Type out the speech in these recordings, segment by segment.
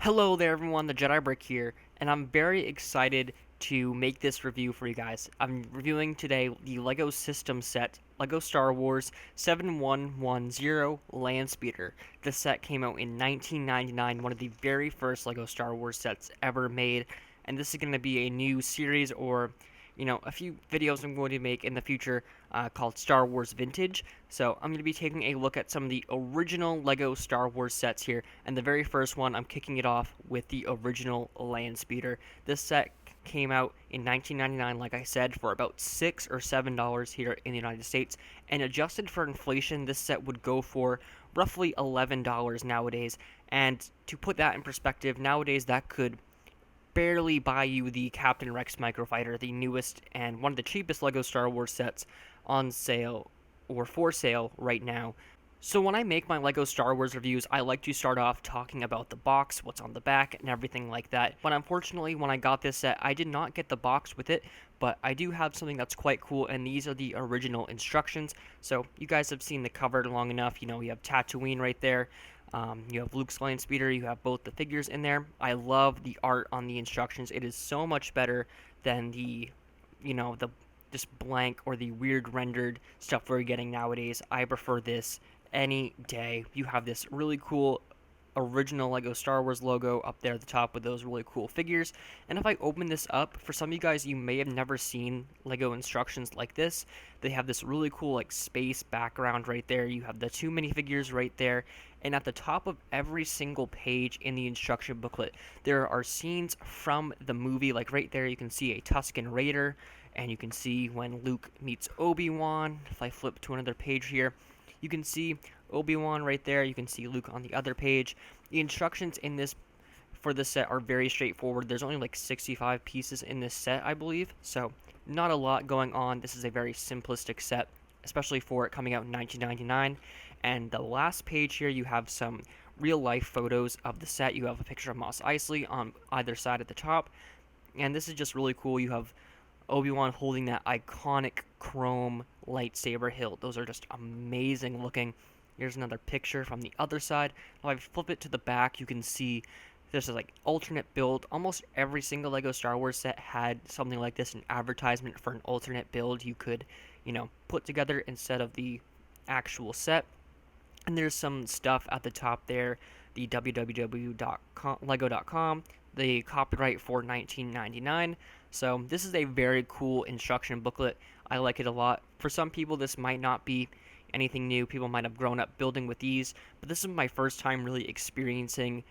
Hello there everyone, the Jedi Brick here, and I'm very excited to make this review for you guys. I'm reviewing today the LEGO system set, LEGO Star Wars 7110 Landspeeder. This set came out in 1999, one of the very first LEGO Star Wars sets ever made, and this is going to be a new series or a few videos I'm going to make in the future called Star Wars Vintage. So I'm going to be taking a look at some of the original LEGO Star Wars sets here, and the very first one, I'm kicking it off with the original Landspeeder. This set came out in 1999, like I said, for about $6 or $7 here in the United States, and adjusted for inflation, this set would go for roughly $11 nowadays. And to put that in perspective, nowadays that could barely buy you the Captain Rex Microfighter, the newest and one of the cheapest LEGO Star Wars sets on sale or for sale right now. So when I make my LEGO Star Wars reviews, I like to start off talking about the box, what's on the back, and everything like that. But unfortunately, when I got this set, I did not get the box with it, but I do have something that's quite cool, and these are the original instructions. So you guys have seen the cover long enough. You have Tatooine right there. You have Luke's Landspeeder. You have both the figures in there. I love the art on the instructions. It is so much better than the just blank or the weird rendered stuff we're getting nowadays. I prefer this any day. You have this really cool original LEGO Star Wars logo up there at the top with those really cool figures. And if I open this up, for some of you guys, you may have never seen LEGO instructions like this. They have this really cool like space background right there. You have the two minifigures right there. And at the top of every single page in the instruction booklet, there are scenes from the movie. Like right there, you can see a Tusken Raider, and you can see when Luke meets Obi-Wan. If I flip to another page here, you can see Obi-Wan right there. You can see Luke on the other page. The instructions in this for this set are very straightforward. There's only like 65 pieces in this set, I believe. So not a lot going on. This is a very simplistic set, especially for it coming out in 1999. And the last page here, you have some real life photos of the set. You have a picture of Mos Eisley on either side at the top. And this is just really cool. You have Obi-Wan holding that iconic chrome lightsaber hilt. Those are just amazing looking. Here's another picture from the other side. If I flip it to the back, you can see this is like alternate build. Almost every single LEGO Star Wars set had something like this, an advertisement for an alternate build you could, put together instead of the actual set. And there's some stuff at the top there, the www.lego.com, the copyright for 1999. So this is a very cool instruction booklet. I like it a lot. For some people, this might not be anything new. People might have grown up building with these, but this is my first time really experiencing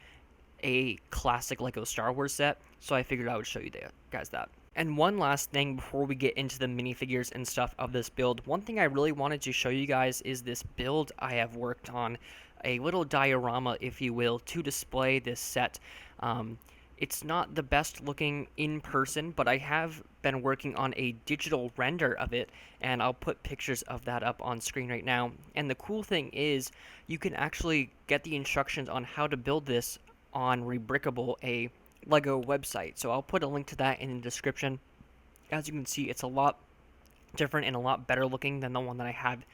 a classic LEGO Star Wars set, so I figured I would show you guys that. And one last thing before we get into the minifigures and stuff of this build, one thing I really wanted to show you guys is this build I have worked on, a little diorama, if you will, to display this set. It's not the best looking in person, but I have been working on a digital render of it, and I'll put pictures of that up on screen right now. And the cool thing is, you can actually get the instructions on how to build this on Rebrickable, a LEGO website. So I'll put a link to that in the description. As you can see, it's a lot different and a lot better looking than the one that I have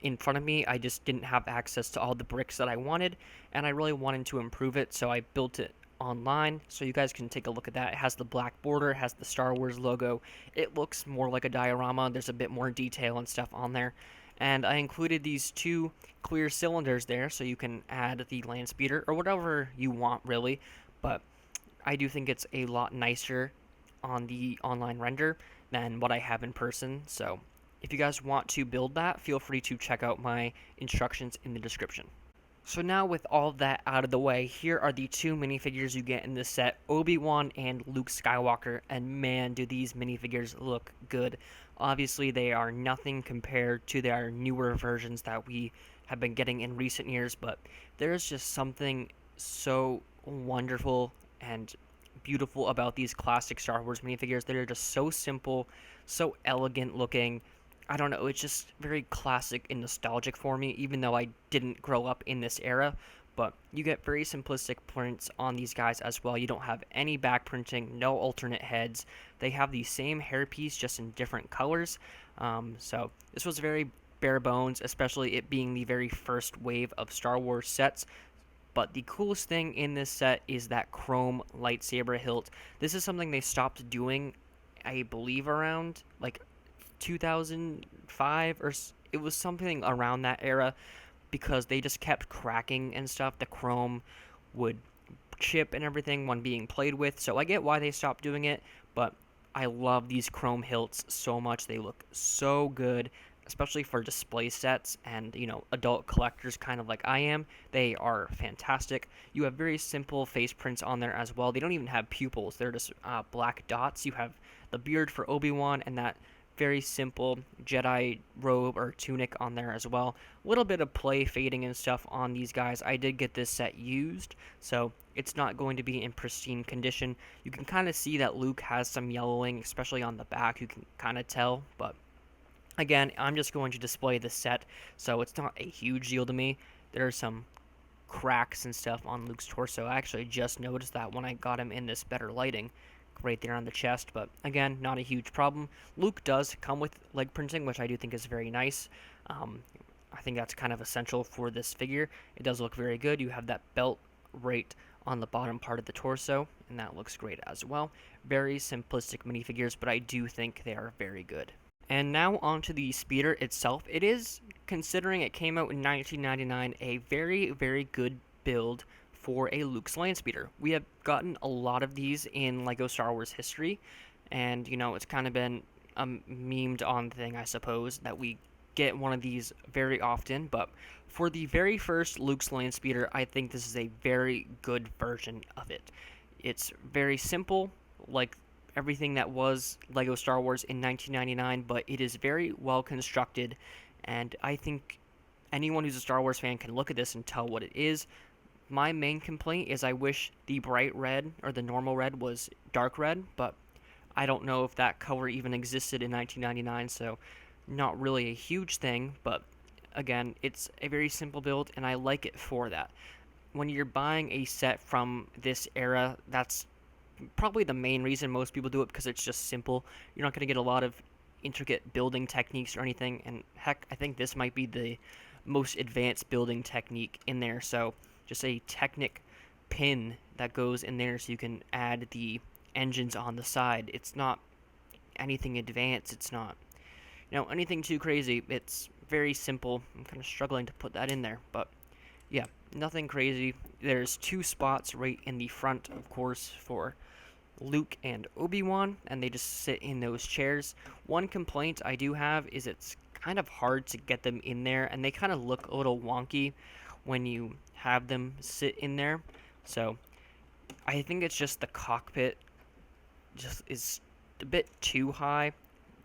in front of me. I just didn't have access to all the bricks that I wanted, and I really wanted to improve it, so I built it online, so you guys can take a look at that. It has the black border, it has the Star Wars logo. It looks more like a diorama. There's a bit more detail and stuff on there. And I included these two clear cylinders there, so you can add the Landspeeder or whatever you want, really. But I do think it's a lot nicer on the online render than what I have in person. So if you guys want to build that, feel free to check out my instructions in the description. So now with all of that out of the way, here are the two minifigures you get in this set, Obi-Wan and Luke Skywalker, and man, do these minifigures look good. Obviously, they are nothing compared to their newer versions that we have been getting in recent years, but there's just something so wonderful and beautiful about these classic Star Wars minifigures. They're just so simple, so elegant looking. I don't know, it's just very classic and nostalgic for me, even though I didn't grow up in this era. But you get very simplistic prints on these guys as well. You don't have any back printing, no alternate heads. They have the same hairpiece, just in different colors. So this was very bare bones, especially it being the very first wave of Star Wars sets. But the coolest thing in this set is that chrome lightsaber hilt. This is something they stopped doing, I believe, around like 2005 or it was something around that era, because they just kept cracking and stuff. The chrome would chip and everything when being played with. So I get why they stopped doing it, but I love these chrome hilts so much. They look so good, especially for display sets and, adult collectors kind of like I am. They are fantastic. You have very simple face prints on there as well. They don't even have pupils. They're just black dots. You have the beard for Obi-Wan and that very simple Jedi robe or tunic on there as well. A little bit of play fading and stuff on these guys. I did get this set used, so it's not going to be in pristine condition. You can kind of see that Luke has some yellowing, especially on the back. You can kind of tell, but again, I'm just going to display the set, so it's not a huge deal to me. There are some cracks and stuff on Luke's torso. I actually just noticed that when I got him in this better lighting right there on the chest, but again, not a huge problem. Luke does come with leg printing, which I do think is very nice. I think that's kind of essential for this figure. It does look very good. You have that belt right on the bottom part of the torso, and that looks great as well. Very simplistic minifigures, but I do think they are very good. And now onto the speeder itself. It is, considering it came out in 1999, a very, very good build for a Luke's Landspeeder. We have gotten a lot of these in LEGO Star Wars history, and, it's kind of been a memed on thing, I suppose, that we get one of these very often, but for the very first Luke's Landspeeder, I think this is a very good version of it. It's very simple, like everything that was LEGO Star Wars in 1999, but it is very well constructed, and I think anyone who's a Star Wars fan can look at this and tell what it is. My main complaint is I wish the bright red or the normal red was dark red, but I don't know if that color even existed in 1999, so not really a huge thing, but again, it's a very simple build, and I like it for that. When you're buying a set from this era, that's probably the main reason most people do it, because it's just simple. You're not going to get a lot of intricate building techniques or anything, and heck, I think this might be the most advanced building technique in there, so just a Technic pin that goes in there so you can add the engines on the side. It's not anything advanced, it's not anything too crazy. It's very simple. I'm kind of struggling to put that in there, but yeah, nothing crazy. There's two spots right in the front, of course, for Luke and Obi-Wan, and they just sit in those chairs. One complaint I do have is it's kind of hard to get them in there, and they kind of look a little wonky when you have them sit in there. So I think it's just the cockpit just is a bit too high.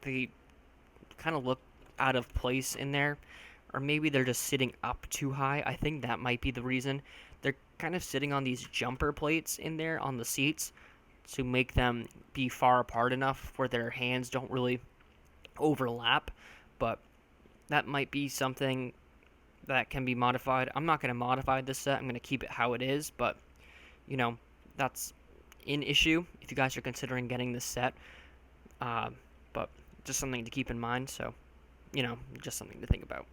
They kind of look out of place in there, or maybe they're just sitting up too high. I think that might be the reason. They're kind of sitting on these jumper plates in there on the seats to make them be far apart enough where their hands don't really overlap, but that might be something that can be modified. I'm not going to modify this set. I'm going to keep it how it is, but that's an issue if you guys are considering getting this set. But just something to keep in mind, so just something to think about.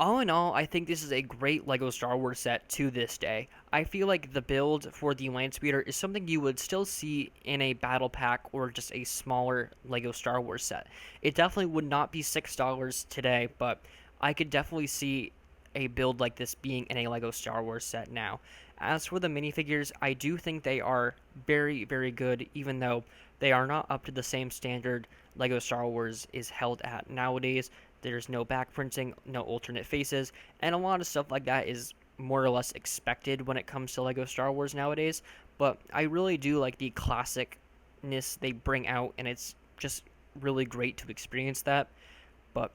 All in all, I think this is a great LEGO Star Wars set to this day. I feel like the build for the Landspeeder is something you would still see in a battle pack or just a smaller LEGO Star Wars set. It definitely would not be $6 today, but I could definitely see a build like this being in a LEGO Star Wars set now. As for the minifigures, I do think they are very, very good, even though they are not up to the same standard LEGO Star Wars is held at nowadays. There's no back printing, no alternate faces, and a lot of stuff like that is more or less expected when it comes to LEGO Star Wars nowadays. But I really do like the classicness they bring out, and it's just really great to experience that. But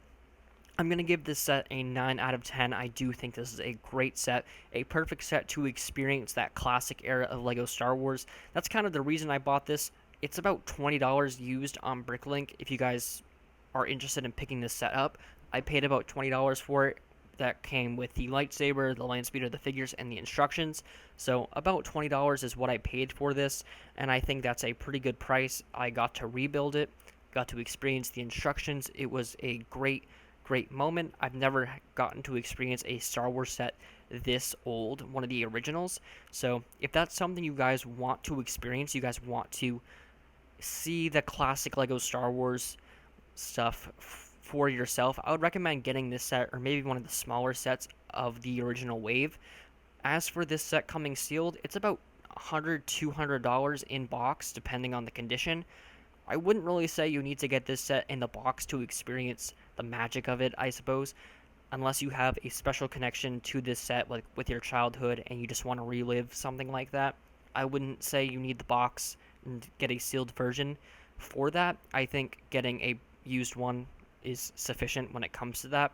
I'm going to give this set a 9 out of 10. I do think this is a great set, a perfect set to experience that classic era of LEGO Star Wars. That's kind of the reason I bought this. It's about $20 used on Bricklink if you guys are interested in picking this set up. I paid about $20 for it. That came with the lightsaber, the Landspeeder, the figures, and the instructions. So about $20 is what I paid for this, and I think that's a pretty good price. I got to rebuild it, got to experience the instructions. It was a great great moment. I've never gotten to experience a Star Wars set this old, one of the originals. So if that's something you guys want to experience, you guys want to see the classic Lego Star Wars stuff for yourself, I would recommend getting this set or maybe one of the smaller sets of the original wave. As for this set coming sealed, it's about $100-$200 in box depending on the condition. I wouldn't really say you need to get this set in the box to experience the magic of it, I suppose, unless you have a special connection to this set, like with your childhood, and you just want to relive something like that. I wouldn't say you need the box and get a sealed version for that. I think getting a used one is sufficient when it comes to that.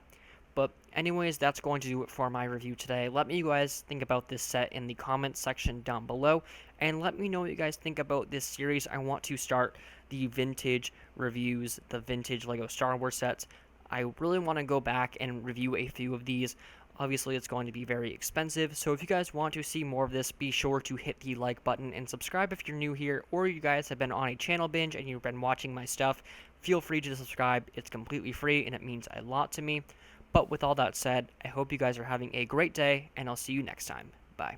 But anyways, that's going to do it for my review today. Let me you guys think about this set in the comments section down below, and let me know what you guys think about this series. I want to start the vintage reviews, the vintage Lego Star Wars sets. I really want to go back and review a few of these. Obviously, it's going to be very expensive, so if you guys want to see more of this, be sure to hit the like button and subscribe if you're new here, or you guys have been on a channel binge and you've been watching my stuff. Feel free to subscribe. It's completely free, and it means a lot to me. But with all that said, I hope you guys are having a great day, and I'll see you next time. Bye.